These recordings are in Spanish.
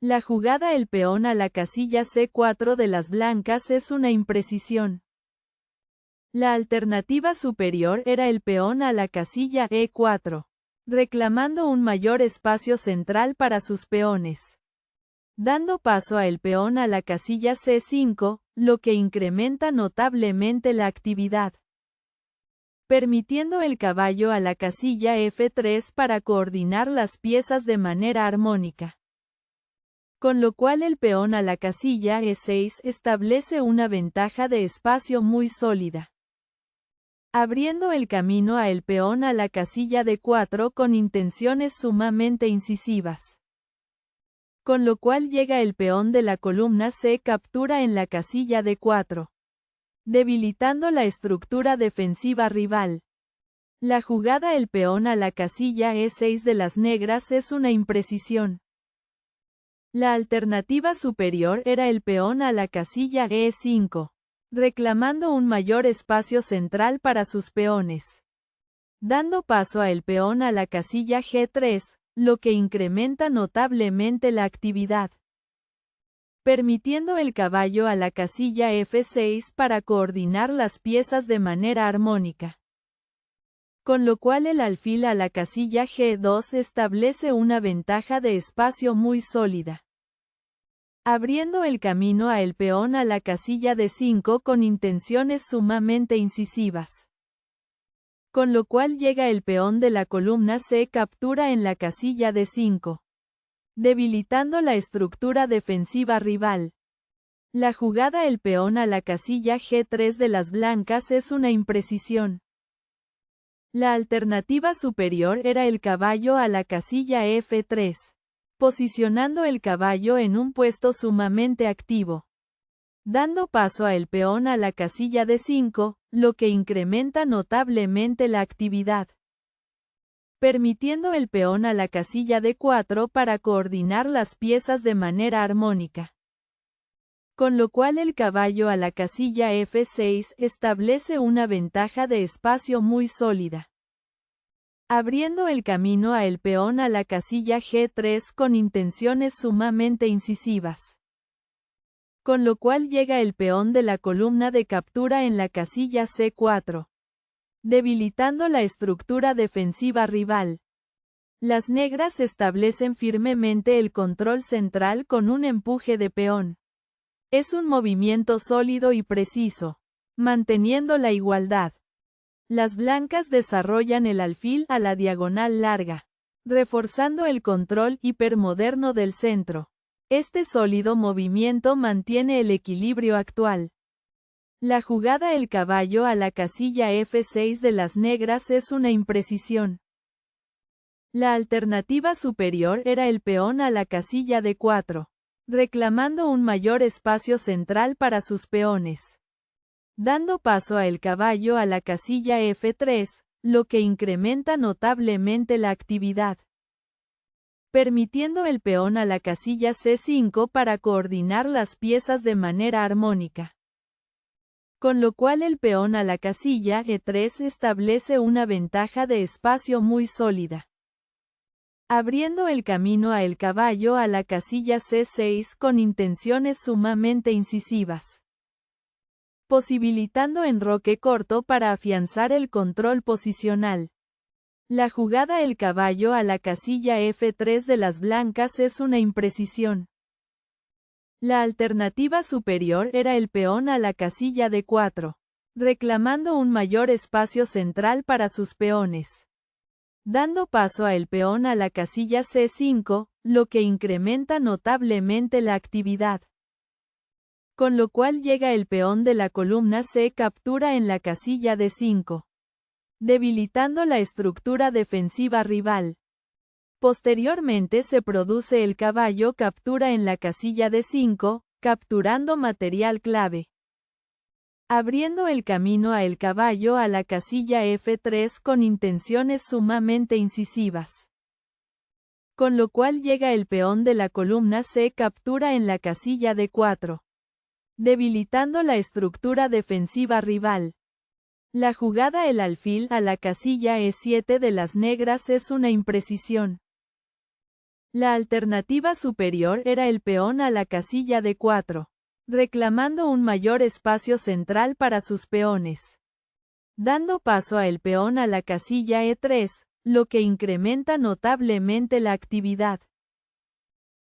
La jugada el peón a la casilla C4 de las blancas es una imprecisión. La alternativa superior era el peón a la casilla E4, reclamando un mayor espacio central para sus peones. Dando paso a el peón a la casilla C5, lo que incrementa notablemente la actividad. Permitiendo el caballo a la casilla F3 para coordinar las piezas de manera armónica. Con lo cual el peón a la casilla E6 establece una ventaja de espacio muy sólida. Abriendo el camino a el peón a la casilla D4 con intenciones sumamente incisivas. Con lo cual llega el peón de la columna C captura en la casilla D4. Debilitando la estructura defensiva rival. La jugada el peón a la casilla E6 de las negras es una imprecisión. La alternativa superior era el peón a la casilla E5, reclamando un mayor espacio central para sus peones. Dando paso a el peón a la casilla G3, lo que incrementa notablemente la actividad. Permitiendo el caballo a la casilla F6 para coordinar las piezas de manera armónica. Con lo cual el alfil a la casilla G2 establece una ventaja de espacio muy sólida. Abriendo el camino a el peón a la casilla D5 con intenciones sumamente incisivas. Con lo cual llega el peón de la columna C captura en la casilla D5. Debilitando la estructura defensiva rival. La jugada el peón a la casilla G3 de las blancas es una imprecisión. La alternativa superior era el caballo a la casilla F3, posicionando el caballo en un puesto sumamente activo. Dando paso a el peón a la casilla D5, lo que incrementa notablemente la actividad. Permitiendo el peón a la casilla D4 para coordinar las piezas de manera armónica. Con lo cual el caballo a la casilla F6 establece una ventaja de espacio muy sólida. Abriendo el camino a el peón a la casilla G3 con intenciones sumamente incisivas. Con lo cual llega el peón de la columna de captura en la casilla C4. Debilitando la estructura defensiva rival. Las negras establecen firmemente el control central con un empuje de peón. Es un movimiento sólido y preciso, manteniendo la igualdad. Las blancas desarrollan el alfil a la diagonal larga, reforzando el control hipermoderno del centro. Este sólido movimiento mantiene el equilibrio actual. La jugada el caballo a la casilla F6 de las negras es una imprecisión. La alternativa superior era el peón a la casilla D4, reclamando un mayor espacio central para sus peones. Dando paso a el caballo a la casilla F3, lo que incrementa notablemente la actividad. Permitiendo el peón a la casilla C5 para coordinar las piezas de manera armónica. Con lo cual el peón a la casilla E3 establece una ventaja de espacio muy sólida. Abriendo el camino a el caballo a la casilla C6 con intenciones sumamente incisivas. Posibilitando enroque corto para afianzar el control posicional. La jugada el caballo a la casilla F3 de las blancas es una imprecisión. La alternativa superior era el peón a la casilla D4, reclamando un mayor espacio central para sus peones. Dando paso a el peón a la casilla C5, lo que incrementa notablemente la actividad. Con lo cual llega el peón de la columna C captura en la casilla D5. Debilitando la estructura defensiva rival. Posteriormente se produce el caballo captura en la casilla D5, capturando material clave. Abriendo el camino a el caballo a la casilla F3 con intenciones sumamente incisivas. Con lo cual llega el peón de la columna C captura en la casilla D4. Debilitando la estructura defensiva rival. La jugada el alfil a la casilla E7 de las negras es una imprecisión. La alternativa superior era el peón a la casilla D4, reclamando un mayor espacio central para sus peones. Dando paso a el peón a la casilla E3, lo que incrementa notablemente la actividad.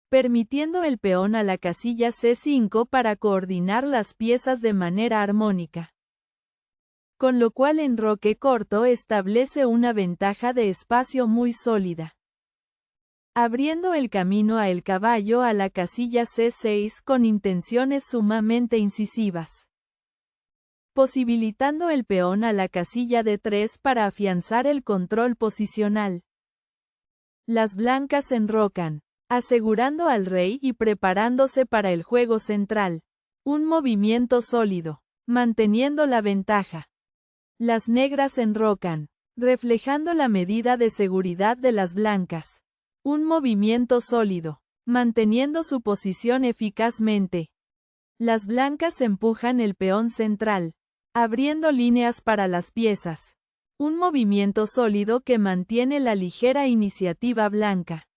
Permitiendo el peón a la casilla C5 para coordinar las piezas de manera armónica. Con lo cual en roque corto establece una ventaja de espacio muy sólida. Abriendo el camino a el caballo a la casilla C6 con intenciones sumamente incisivas. Posibilitando el peón a la casilla D3 para afianzar el control posicional. Las blancas enrocan, asegurando al rey y preparándose para el juego central. Un movimiento sólido, manteniendo la ventaja. Las negras enrocan, reflejando la medida de seguridad de las blancas. Un movimiento sólido, manteniendo su posición eficazmente. Las blancas empujan el peón central, abriendo líneas para las piezas. Un movimiento sólido que mantiene la ligera iniciativa blanca.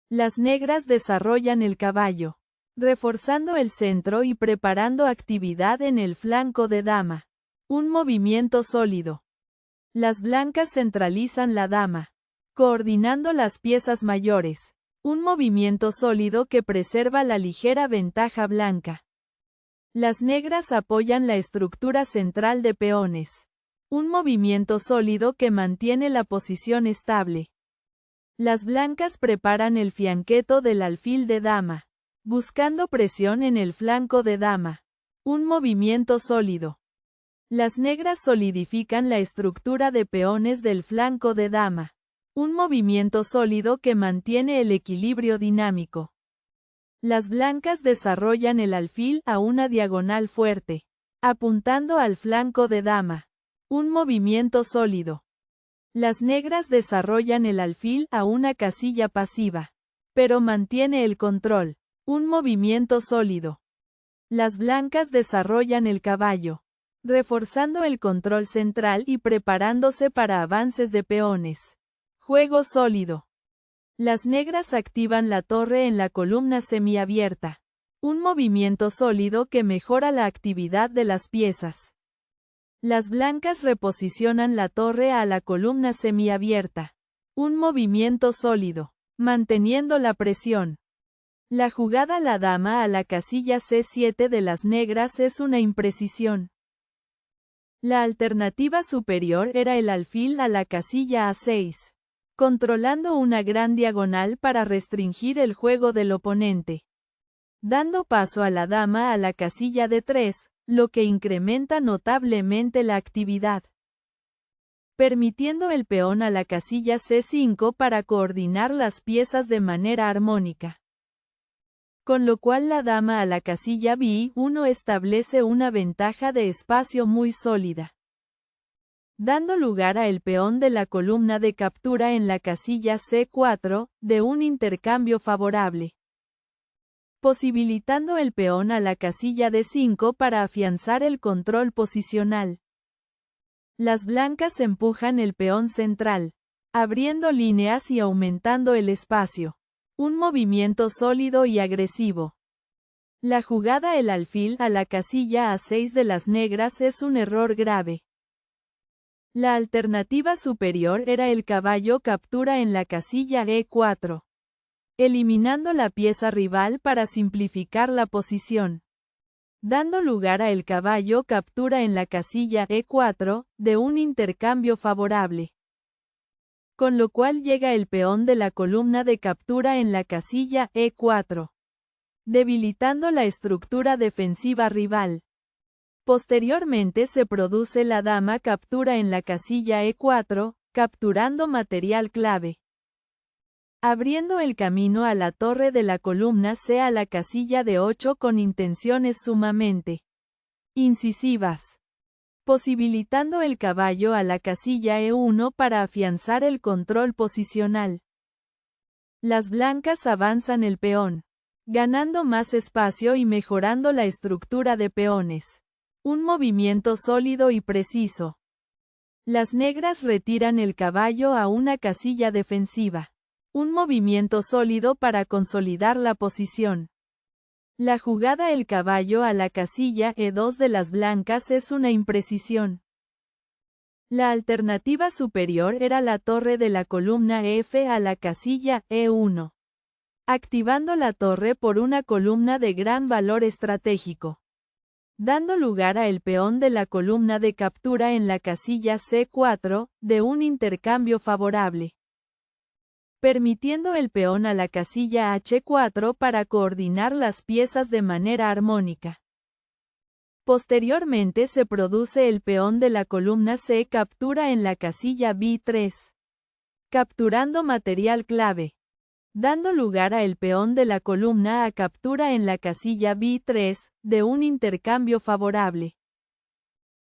Las negras desarrollan el caballo, reforzando el centro y preparando actividad en el flanco de dama. Un movimiento sólido. Las blancas centralizan la dama, coordinando las piezas mayores. Un movimiento sólido que preserva la ligera ventaja blanca. Las negras apoyan la estructura central de peones. Un movimiento sólido que mantiene la posición estable. Las blancas preparan el fianqueto del alfil de dama, buscando presión en el flanco de dama. Un movimiento sólido. Las negras solidifican la estructura de peones del flanco de dama. Un movimiento sólido que mantiene el equilibrio dinámico. Las blancas desarrollan el alfil a una diagonal fuerte, apuntando al flanco de dama. Un movimiento sólido. Las negras desarrollan el alfil a una casilla pasiva, pero mantiene el control. Un movimiento sólido. Las blancas desarrollan el caballo, reforzando el control central y preparándose para avances de peones. Juego sólido. Las negras activan la torre en la columna semiabierta. Un movimiento sólido que mejora la actividad de las piezas. Las blancas reposicionan la torre a la columna semiabierta. Un movimiento sólido, manteniendo la presión. La jugada la dama a la casilla C7 de las negras es una imprecisión. La alternativa superior era el alfil a la casilla A6, controlando una gran diagonal para restringir el juego del oponente. Dando paso a la dama a la casilla D3, lo que incrementa notablemente la actividad. Permitiendo el peón a la casilla C5 para coordinar las piezas de manera armónica. Con lo cual la dama a la casilla B1 establece una ventaja de espacio muy sólida. Dando lugar a el peón de la columna de captura en la casilla C4, de un intercambio favorable. Posibilitando el peón a la casilla D5 para afianzar el control posicional. Las blancas empujan el peón central, abriendo líneas y aumentando el espacio. Un movimiento sólido y agresivo. La jugada el alfil a la casilla A6 de las negras es un error grave. La alternativa superior era el caballo captura en la casilla E4. Eliminando la pieza rival para simplificar la posición. Dando lugar a el caballo captura en la casilla E4, de un intercambio favorable. Con lo cual llega el peón de la columna de captura en la casilla E4. Debilitando la estructura defensiva rival. Posteriormente se produce la dama captura en la casilla E4, capturando material clave. Abriendo el camino a la torre de la columna C a la casilla D8 con intenciones sumamente incisivas. Posibilitando el caballo a la casilla E1 para afianzar el control posicional. Las blancas avanzan el peón, ganando más espacio y mejorando la estructura de peones. Un movimiento sólido y preciso. Las negras retiran el caballo a una casilla defensiva, Un movimiento sólido para consolidar la posición. La jugada el caballo a la casilla E2 de las blancas es una imprecisión. La alternativa superior era la torre de la columna F a la casilla E1, activando la torre por una columna de gran valor estratégico, dando lugar a el peón de la columna de captura en la casilla C4, de un intercambio favorable, permitiendo el peón a la casilla H4 para coordinar las piezas de manera armónica. Posteriormente se produce el peón de la columna C captura en la casilla B3, capturando material clave, dando lugar a el peón de la columna A captura en la casilla B3, de un intercambio favorable,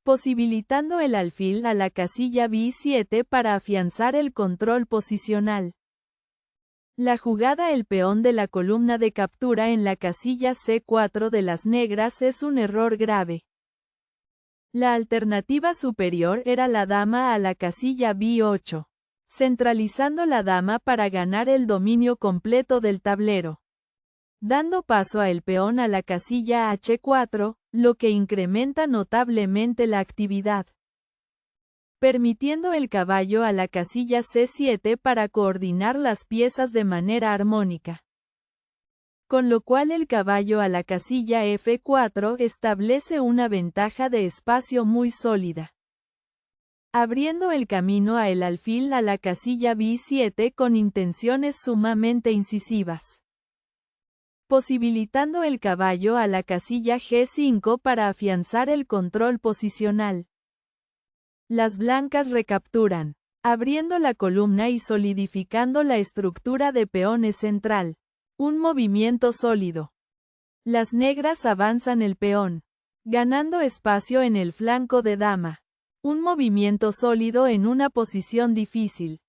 posibilitando el alfil a la casilla B7 para afianzar el control posicional. La jugada el peón de la columna de captura en la casilla C4 de las negras es un error grave. La alternativa superior era la dama a la casilla B8, centralizando la dama para ganar el dominio completo del tablero, dando paso a el peón a la casilla H4, lo que incrementa notablemente la actividad, permitiendo el caballo a la casilla C7 para coordinar las piezas de manera armónica. Con lo cual el caballo a la casilla F4 establece una ventaja de espacio muy sólida, abriendo el camino a el alfil a la casilla B7 con intenciones sumamente incisivas, posibilitando el caballo a la casilla G5 para afianzar el control posicional. Las blancas recapturan, abriendo la columna y solidificando la estructura de peones central. Un movimiento sólido. Las negras avanzan el peón, ganando espacio en el flanco de dama. Un movimiento sólido en una posición difícil.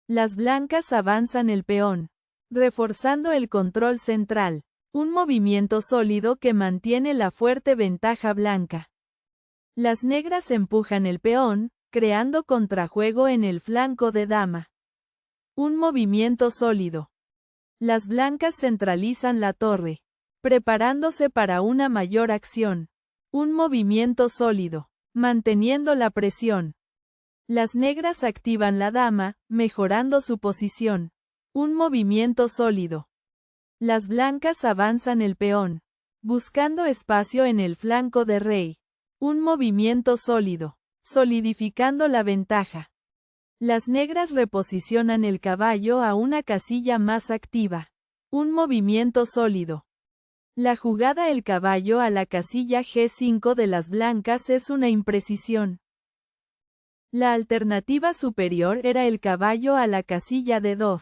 Las blancas avanzan el peón, reforzando el control central. Un movimiento sólido que mantiene la fuerte ventaja blanca. Las negras empujan el peón, creando contrajuego en el flanco de dama. Un movimiento sólido. Las blancas centralizan la torre, preparándose para una mayor acción. Un movimiento sólido, manteniendo la presión. Las negras activan la dama, mejorando su posición. Un movimiento sólido. Las blancas avanzan el peón, buscando espacio en el flanco de rey. Un movimiento sólido, solidificando la ventaja. Las negras reposicionan el caballo a una casilla más activa. Un movimiento sólido. La jugada el caballo a la casilla G5 de las blancas es una imprecisión. La alternativa superior era el caballo a la casilla D2,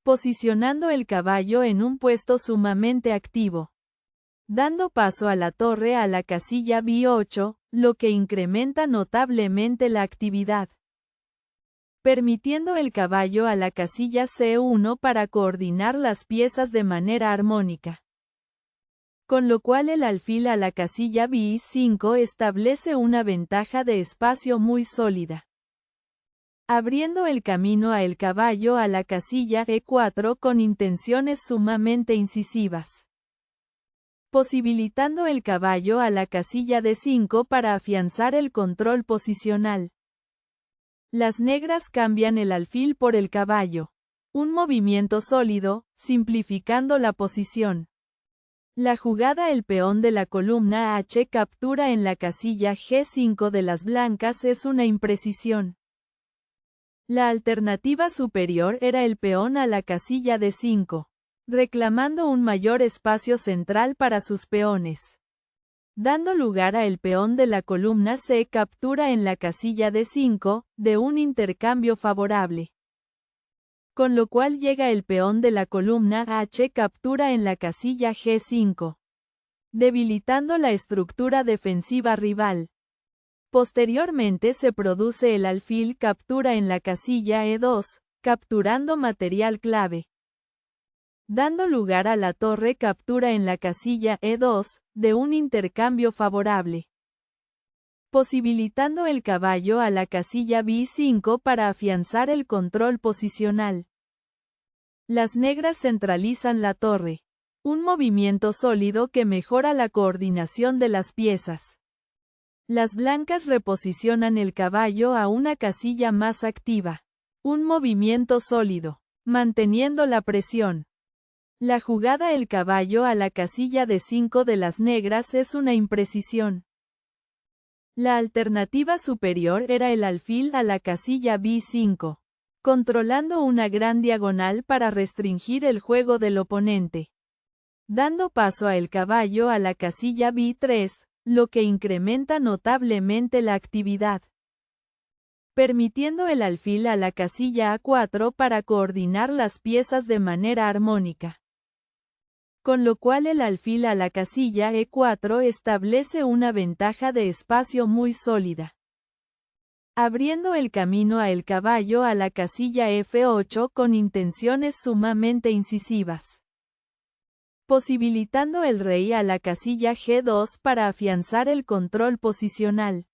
posicionando el caballo en un puesto sumamente activo, dando paso a la torre a la casilla B8, lo que incrementa notablemente la actividad, permitiendo el caballo a la casilla C1 para coordinar las piezas de manera armónica. Con lo cual el alfil a la casilla B5 establece una ventaja de espacio muy sólida, abriendo el camino a el caballo a la casilla E4 con intenciones sumamente incisivas, posibilitando el caballo a la casilla D5 para afianzar el control posicional. Las negras cambian el alfil por el caballo. Un movimiento sólido, simplificando la posición. La jugada el peón de la columna H captura en la casilla G5 de las blancas es una imprecisión. La alternativa superior era el peón a la casilla D5, reclamando un mayor espacio central para sus peones, dando lugar a el peón de la columna C captura en la casilla D5, de un intercambio favorable. Con lo cual llega el peón de la columna H captura en la casilla G5, debilitando la estructura defensiva rival. Posteriormente se produce el alfil captura en la casilla E2, capturando material clave, dando lugar a la torre captura en la casilla E2, de un intercambio favorable, posibilitando el caballo a la casilla B5 para afianzar el control posicional. Las negras centralizan la torre. Un movimiento sólido que mejora la coordinación de las piezas. Las blancas reposicionan el caballo a una casilla más activa. Un movimiento sólido, manteniendo la presión. La jugada el caballo a la casilla de 5 de las negras es una imprecisión. La alternativa superior era el alfil a la casilla B5, controlando una gran diagonal para restringir el juego del oponente. Dando paso a el caballo a la casilla B3, lo que incrementa notablemente la actividad. Permitiendo el alfil a la casilla A4 para coordinar las piezas de manera armónica. Con lo cual el alfil a la casilla E4 establece una ventaja de espacio muy sólida. Abriendo el camino a el caballo a la casilla F8 con intenciones sumamente incisivas. Posibilitando el rey a la casilla G2 para afianzar el control posicional.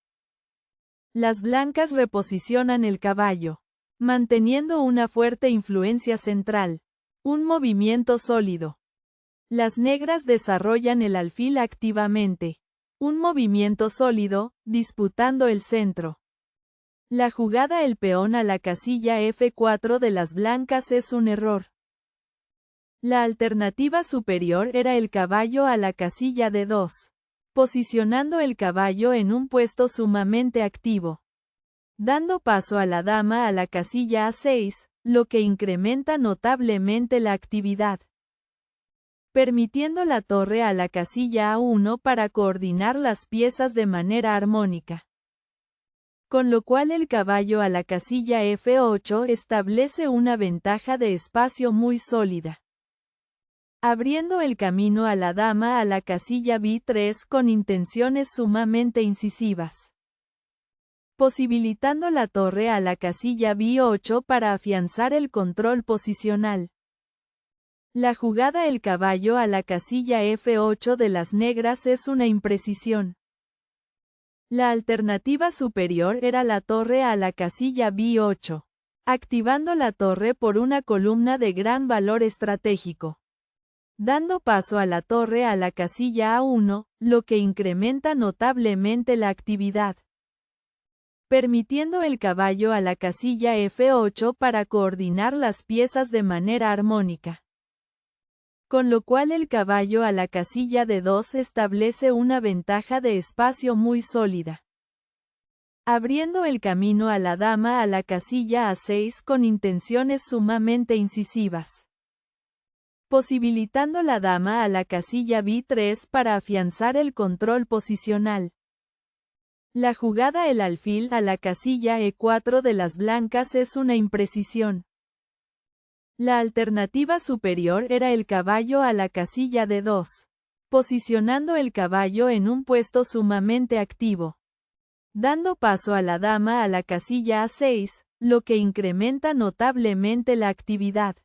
Las blancas reposicionan el caballo, manteniendo una fuerte influencia central. Un movimiento sólido. Las negras desarrollan el alfil activamente. Un movimiento sólido, disputando el centro. La jugada el peón a la casilla F4 de las blancas es un error. La alternativa superior era el caballo a la casilla D2, posicionando el caballo en un puesto sumamente activo. Dando paso a la dama a la casilla A6, lo que incrementa notablemente la actividad. Permitiendo la torre a la casilla A1 para coordinar las piezas de manera armónica. Con lo cual el caballo a la casilla F8 establece una ventaja de espacio muy sólida. Abriendo el camino a la dama a la casilla B3 con intenciones sumamente incisivas. Posibilitando la torre a la casilla B8 para afianzar el control posicional. La jugada el caballo a la casilla F8 de las negras es una imprecisión. La alternativa superior era la torre a la casilla B8, activando la torre por una columna de gran valor estratégico. Dando paso a la torre a la casilla A1, lo que incrementa notablemente la actividad. Permitiendo el caballo a la casilla F8 para coordinar las piezas de manera armónica. Con lo cual el caballo a la casilla D2 establece una ventaja de espacio muy sólida. Abriendo el camino a la dama a la casilla A6 con intenciones sumamente incisivas. Posibilitando la dama a la casilla B3 para afianzar el control posicional. La jugada el alfil a la casilla E4 de las blancas es una imprecisión. La alternativa superior era el caballo a la casilla D2, posicionando el caballo en un puesto sumamente activo. Dando paso a la dama a la casilla A6, lo que incrementa notablemente la actividad.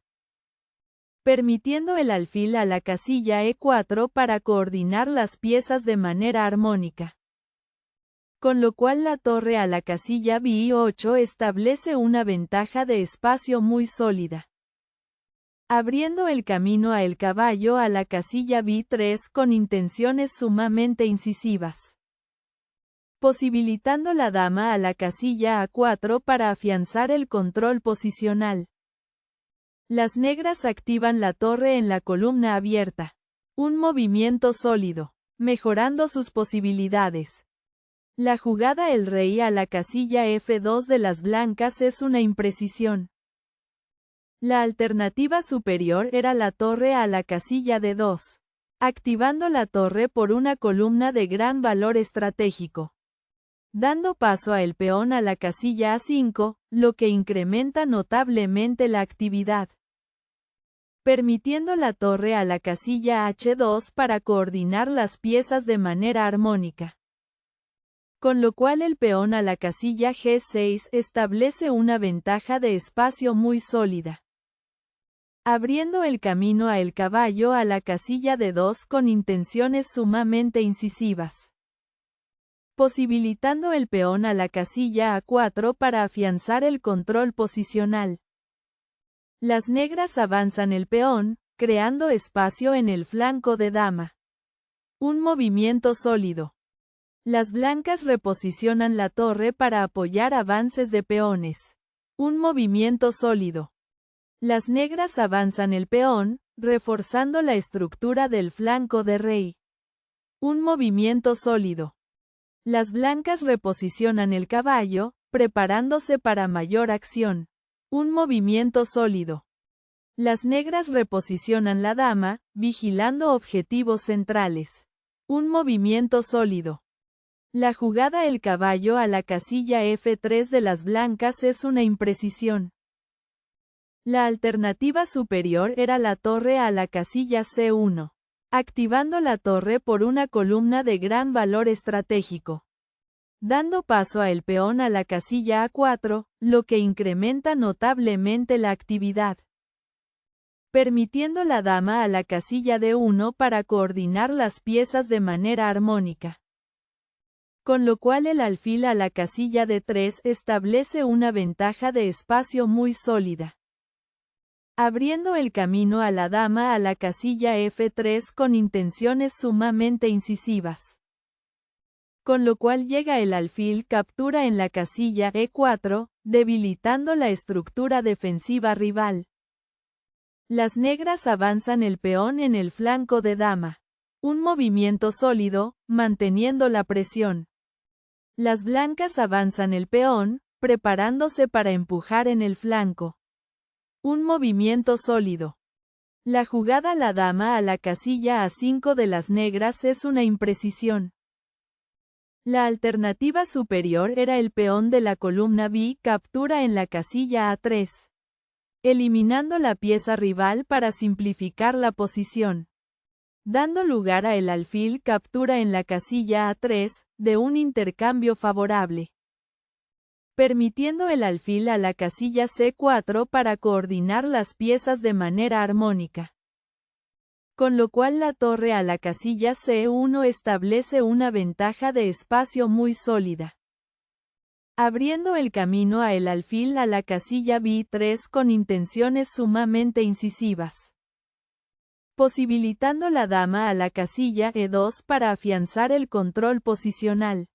Permitiendo el alfil a la casilla E4 para coordinar las piezas de manera armónica. Con lo cual la torre a la casilla B8 establece una ventaja de espacio muy sólida. Abriendo el camino a el caballo a la casilla B3 con intenciones sumamente incisivas. Posibilitando la dama a la casilla A4 para afianzar el control posicional. Las negras activan la torre en la columna abierta. Un movimiento sólido, mejorando sus posibilidades. La jugada el rey a la casilla F2 de las blancas es una imprecisión. La alternativa superior era la torre a la casilla D2, activando la torre por una columna de gran valor estratégico. Dando paso a el peón a la casilla A5, lo que incrementa notablemente la actividad. Permitiendo la torre a la casilla H2 para coordinar las piezas de manera armónica. Con lo cual el peón a la casilla G6 establece una ventaja de espacio muy sólida. Abriendo el camino a el caballo a la casilla D2 con intenciones sumamente incisivas. Posibilitando el peón a la casilla A4 para afianzar el control posicional. Las negras avanzan el peón, creando espacio en el flanco de dama. Un movimiento sólido. Las blancas reposicionan la torre para apoyar avances de peones. Un movimiento sólido. Las negras avanzan el peón, reforzando la estructura del flanco de rey. Un movimiento sólido. Las blancas reposicionan el caballo, preparándose para mayor acción. Un movimiento sólido. Las negras reposicionan la dama, vigilando objetivos centrales. Un movimiento sólido. La jugada el caballo a la casilla F3 de las blancas es una imprecisión. La alternativa superior era la torre a la casilla C1, activando la torre por una columna de gran valor estratégico, dando paso a el peón a la casilla A4, lo que incrementa notablemente la actividad, permitiendo la dama a la casilla D1 para coordinar las piezas de manera armónica. Con lo cual el alfil a la casilla D3 establece una ventaja de espacio muy sólida, abriendo el camino a la dama a la casilla F3 con intenciones sumamente incisivas. Con lo cual llega el alfil captura en la casilla E4, debilitando la estructura defensiva rival. Las negras avanzan el peón en el flanco de dama. Un movimiento sólido, manteniendo la presión. Las blancas avanzan el peón, preparándose para empujar en el flanco. Un movimiento sólido. La jugada la dama a la casilla A5 de las negras es una imprecisión. La alternativa superior era el peón de la columna B captura en la casilla A3, eliminando la pieza rival para simplificar la posición, dando lugar a el alfil captura en la casilla A3, de un intercambio favorable, permitiendo el alfil a la casilla C4 para coordinar las piezas de manera armónica. Con lo cual la torre a la casilla C1 establece una ventaja de espacio muy sólida, abriendo el camino a el alfil a la casilla B3 con intenciones sumamente incisivas, posibilitando la dama a la casilla E2 para afianzar el control posicional.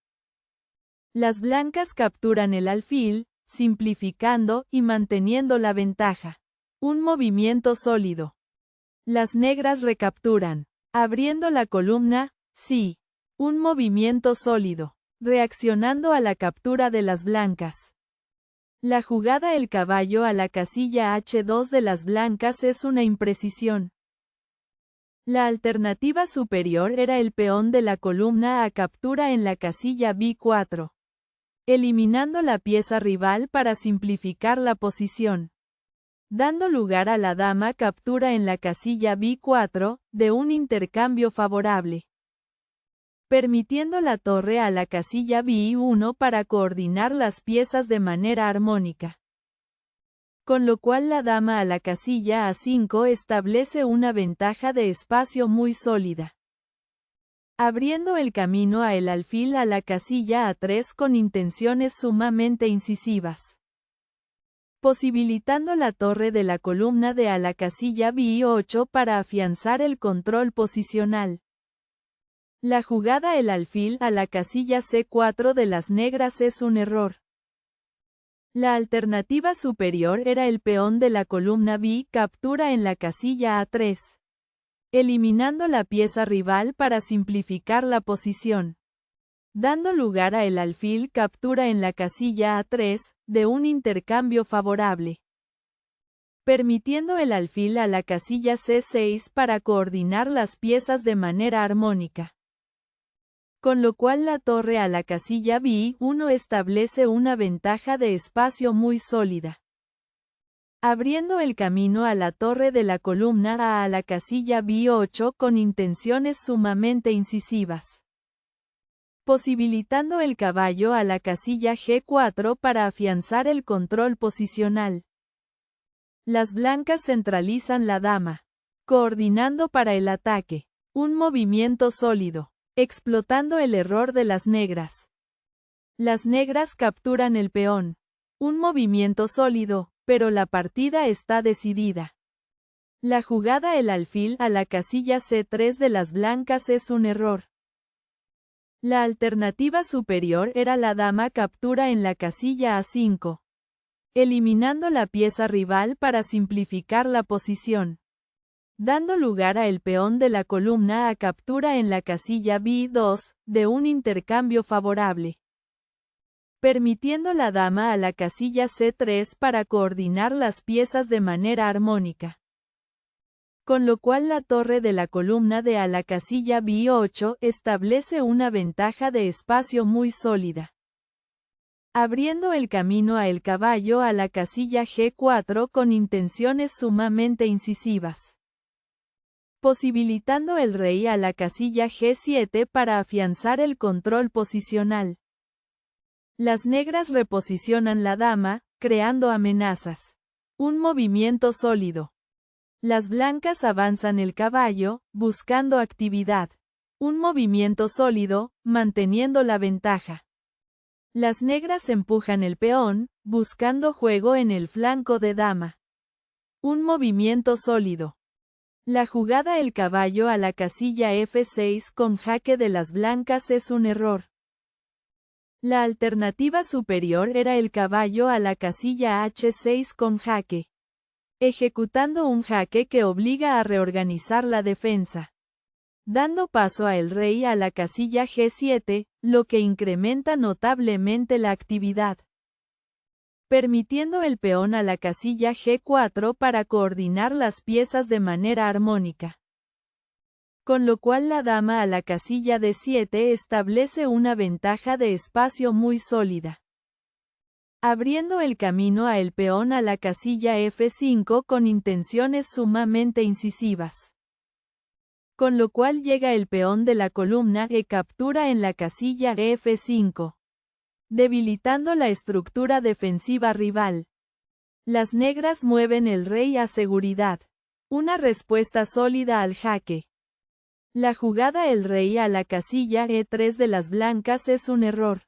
Las blancas capturan el alfil, simplificando y manteniendo la ventaja. Un movimiento sólido. Las negras recapturan, abriendo la columna, sí. Un movimiento sólido, reaccionando a la captura de las blancas. La jugada el caballo a la casilla H2 de las blancas es una imprecisión. La alternativa superior era el peón de la columna A captura en la casilla B4, eliminando la pieza rival para simplificar la posición, dando lugar a la dama captura en la casilla B4, de un intercambio favorable, permitiendo la torre a la casilla B1 para coordinar las piezas de manera armónica. Con lo cual la dama a la casilla A5 establece una ventaja de espacio muy sólida, abriendo el camino a el alfil a la casilla A3 con intenciones sumamente incisivas, posibilitando la torre de la columna D a la casilla B8 para afianzar el control posicional. La jugada el alfil a la casilla C4 de las negras es un error. La alternativa superior era el peón de la columna B captura en la casilla A3, eliminando la pieza rival para simplificar la posición, dando lugar a el alfil captura en la casilla A3, de un intercambio favorable, permitiendo el alfil a la casilla C6 para coordinar las piezas de manera armónica. Con lo cual la torre a la casilla B1 establece una ventaja de espacio muy sólida, abriendo el camino a la torre de la columna A la casilla B8 con intenciones sumamente incisivas, posibilitando el caballo a la casilla G4 para afianzar el control posicional. Las blancas centralizan la dama, coordinando para el ataque, un movimiento sólido, explotando el error de las negras. Las negras capturan el peón, un movimiento sólido, pero la partida está decidida. La jugada el alfil a la casilla C3 de las blancas es un error. La alternativa superior era la dama captura en la casilla A5, eliminando la pieza rival para simplificar la posición, dando lugar a el peón de la columna a captura en la casilla B2, de un intercambio favorable, permitiendo la dama a la casilla C3 para coordinar las piezas de manera armónica. Con lo cual la torre de la columna de a la casilla B8 establece una ventaja de espacio muy sólida, abriendo el camino a el caballo a la casilla G4 con intenciones sumamente incisivas, posibilitando el rey a la casilla G7 para afianzar el control posicional. Las negras reposicionan la dama, creando amenazas. Un movimiento sólido. Las blancas avanzan el caballo, buscando actividad. Un movimiento sólido, manteniendo la ventaja. Las negras empujan el peón, buscando juego en el flanco de dama. Un movimiento sólido. La jugada el caballo a la casilla F6 con jaque de las blancas es un error. La alternativa superior era el caballo a la casilla H6 con jaque, ejecutando un jaque que obliga a reorganizar la defensa, dando paso a el rey a la casilla G7, lo que incrementa notablemente la actividad, permitiendo el peón a la casilla G4 para coordinar las piezas de manera armónica. Con lo cual la dama a la casilla D7 establece una ventaja de espacio muy sólida, abriendo el camino a el peón a la casilla F5 con intenciones sumamente incisivas. Con lo cual llega el peón de la columna e captura en la casilla F5, debilitando la estructura defensiva rival. Las negras mueven el rey a seguridad. Una respuesta sólida al jaque. La jugada el rey a la casilla E3 de las blancas es un error.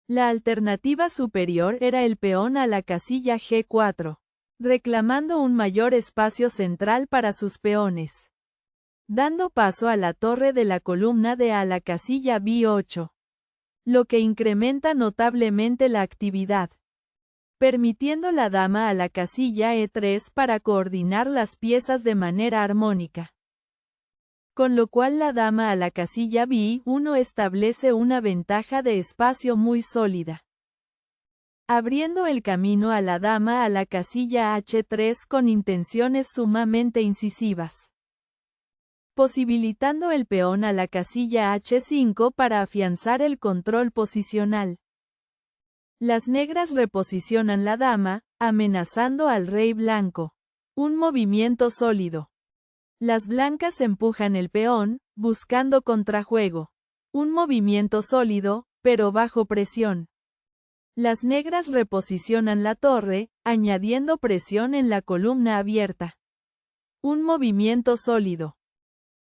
La alternativa superior era el peón a la casilla G4, reclamando un mayor espacio central para sus peones, dando paso a la torre de la columna de a la casilla B8, lo que incrementa notablemente la actividad, permitiendo la dama a la casilla E3 para coordinar las piezas de manera armónica. Con lo cual la dama a la casilla B1 establece una ventaja de espacio muy sólida, abriendo el camino a la dama a la casilla H3 con intenciones sumamente incisivas, posibilitando el peón a la casilla H5 para afianzar el control posicional. Las negras reposicionan la dama, amenazando al rey blanco. Un movimiento sólido. Las blancas empujan el peón, buscando contrajuego. Un movimiento sólido, pero bajo presión. Las negras reposicionan la torre, añadiendo presión en la columna abierta. Un movimiento sólido.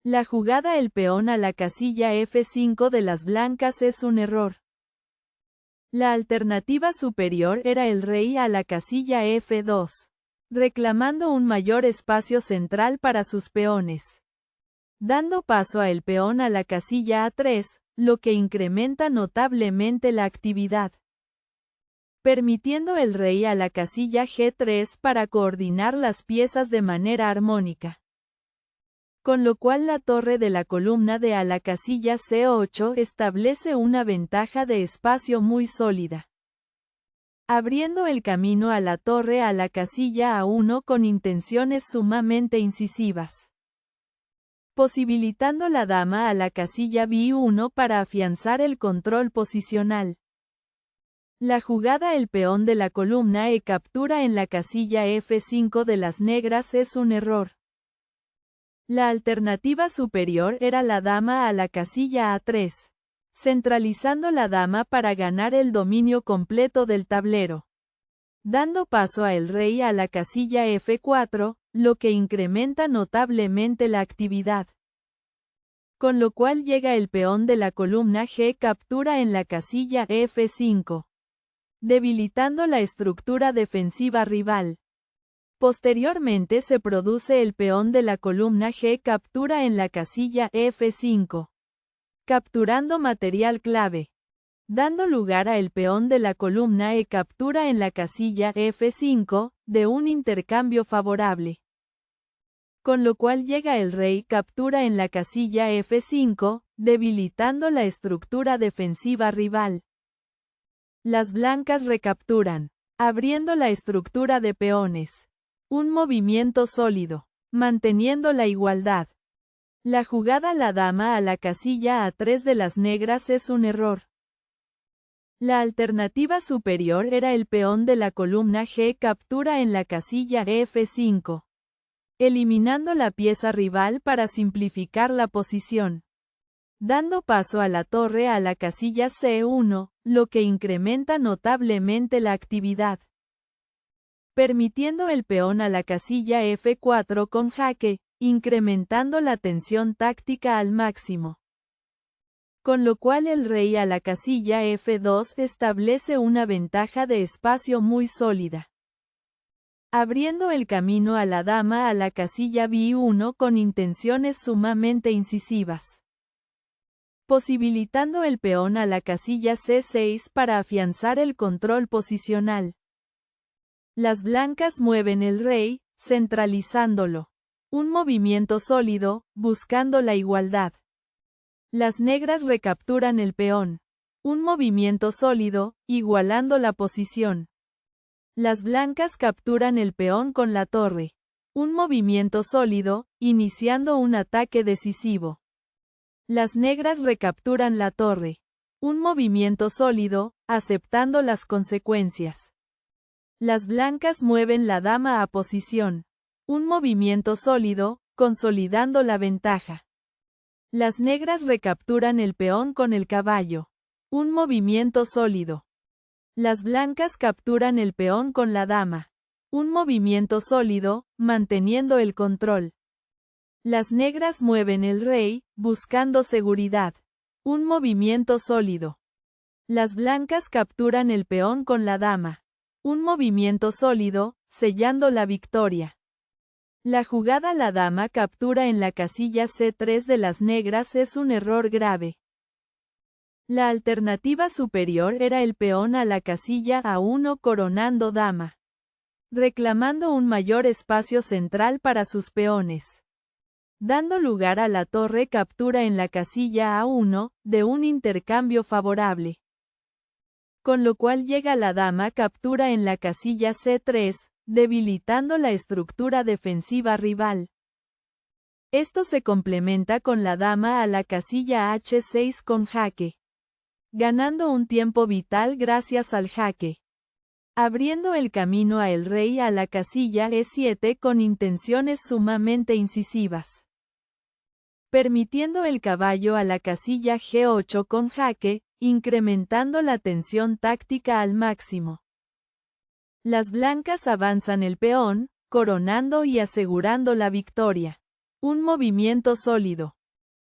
La jugada el peón a la casilla F5 de las blancas es un error. La alternativa superior era el rey a la casilla F2. Reclamando un mayor espacio central para sus peones, dando paso a el peón a la casilla A3, lo que incrementa notablemente la actividad, permitiendo el rey a la casilla G3 para coordinar las piezas de manera armónica. Con lo cual la torre de la columna de a la casilla C8 establece una ventaja de espacio muy sólida, abriendo el camino a la torre a la casilla A1 con intenciones sumamente incisivas, posibilitando la dama a la casilla B1 para afianzar el control posicional. La jugada el peón de la columna e captura en la casilla F5 de las negras es un error. La alternativa superior era la dama a la casilla A3. Centralizando la dama para ganar el dominio completo del tablero, dando paso a el rey a la casilla F4, lo que incrementa notablemente la actividad. Con lo cual llega el peón de la columna G captura en la casilla F5, debilitando la estructura defensiva rival. Posteriormente se produce el peón de la columna G captura en la casilla F5, capturando material clave, dando lugar a el peón de la columna E captura en la casilla F5, de un intercambio favorable. Con lo cual llega el rey captura en la casilla F5, debilitando la estructura defensiva rival. Las blancas recapturan, abriendo la estructura de peones. Un movimiento sólido, manteniendo la igualdad. La jugada la dama a la casilla A3 de las negras es un error. La alternativa superior era el peón de la columna G captura en la casilla F5, eliminando la pieza rival para simplificar la posición, dando paso a la torre a la casilla C1, lo que incrementa notablemente la actividad, permitiendo el peón a la casilla F4 con jaque, incrementando la tensión táctica al máximo. Con lo cual el rey a la casilla F2 establece una ventaja de espacio muy sólida, abriendo el camino a la dama a la casilla B1 con intenciones sumamente incisivas, posibilitando el peón a la casilla C6 para afianzar el control posicional. Las blancas mueven el rey, centralizándolo. Un movimiento sólido, buscando la igualdad. Las negras recapturan el peón. Un movimiento sólido, igualando la posición. Las blancas capturan el peón con la torre. Un movimiento sólido, iniciando un ataque decisivo. Las negras recapturan la torre. Un movimiento sólido, aceptando las consecuencias. Las blancas mueven la dama a posición. Un movimiento sólido, consolidando la ventaja. Las negras recapturan el peón con el caballo. Un movimiento sólido. Las blancas capturan el peón con la dama. Un movimiento sólido, manteniendo el control. Las negras mueven el rey, buscando seguridad. Un movimiento sólido. Las blancas capturan el peón con la dama. Un movimiento sólido, sellando la victoria. La jugada la dama captura en la casilla C3 de las negras es un error grave. La alternativa superior era el peón a la casilla A1 coronando dama, reclamando un mayor espacio central para sus peones, dando lugar a la torre captura en la casilla A1, de un intercambio favorable. Con lo cual llega la dama captura en la casilla C3, debilitando la estructura defensiva rival. Esto se complementa con la dama a la casilla H6 con jaque, ganando un tiempo vital gracias al jaque, abriendo el camino a el rey a la casilla E7 con intenciones sumamente incisivas, permitiendo el caballo a la casilla G8 con jaque, incrementando la tensión táctica al máximo. Las blancas avanzan el peón, coronando y asegurando la victoria. Un movimiento sólido.